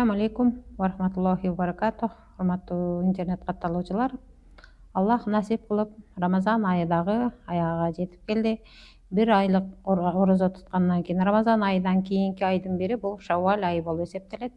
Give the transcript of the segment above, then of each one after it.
Ассаламу алейкум ва рахматуллахи ва баракатух. Урматтуу интернет катталуучулар. Аллах насип кылып, Рамазан айыдагы аягына жетип келди. Бир айлык орозо туткандан кийин, Рамазан айынан кийинки айдын бири бул Шаввал айы болуп эсептелет.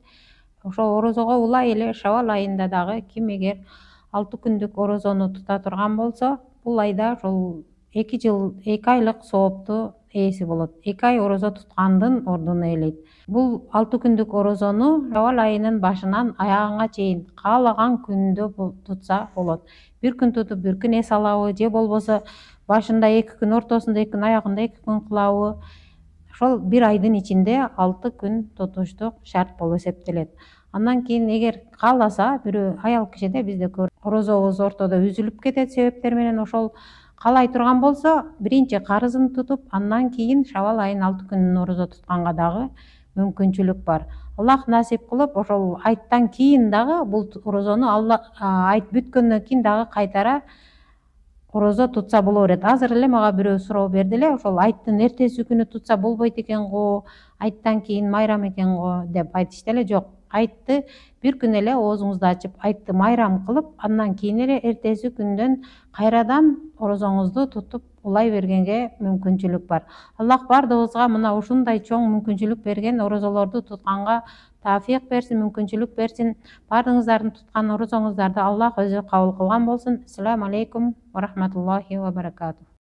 Ошо орозого улай эле Шаввал айында дагы ким эгер 6 күндүк орозону тута турган болсо, бул айда ошол 2 айлык соопту ээси болот. 2 ай орозо туткандын ордуна ээлейт. Бул 6 күндүк орозону Шаввал айынын башынан аягына чейин каалаган күндө тутса болот. Бир күн тутуп, бир күн эс алабы, же болбосо башында 2 күн, ортосунда 2 күн, аягында 2 күн кылабы. Ошол бир айдын ичинде 6 күн тутуштук шарт болуп эсептелет. Андан кийин эгер кааласа, бирөө аял кишиде бизде көп орозобуз ортодо үзүлүп кетет себептер менен, ошол каалай турган болсо, биринчи карызын тутуп, андан кийин Шаввал айынын 6 күнүн орозо тутканга дагы мүмкүнчүлүк бар. Аллах насип кылып, ошол айттан кийин дагы бул орозону айт бүткөндөн кийин дагы кайтара орозо тутса боло берет. Азыр эле мага бирөө суроо берди эле, ошол айттын эртеси күнү тутса болбойт экен го, айттан кийин майрам экен го деп айтышты эле. Жок, айтты бир күн эле оозуңузду ачып, айтты майрам кылып, андан кийин эле эртеси күндөн кайрадан орозоңузду тутуп улай бергенге мүмкүнчүлүк бар. Аллах бардыгыбызга мына ушундай чоң мүмкүнчүлүк берген, орозолорду тутканга тафик берсин, мүмкүнчүлүк берсин. Бардыгыңыздардын туткан орозоңуздарды Аллах өзү кабыл кылган болсун. Ассаламу алейкум ва рахматуллахи ва баракатух.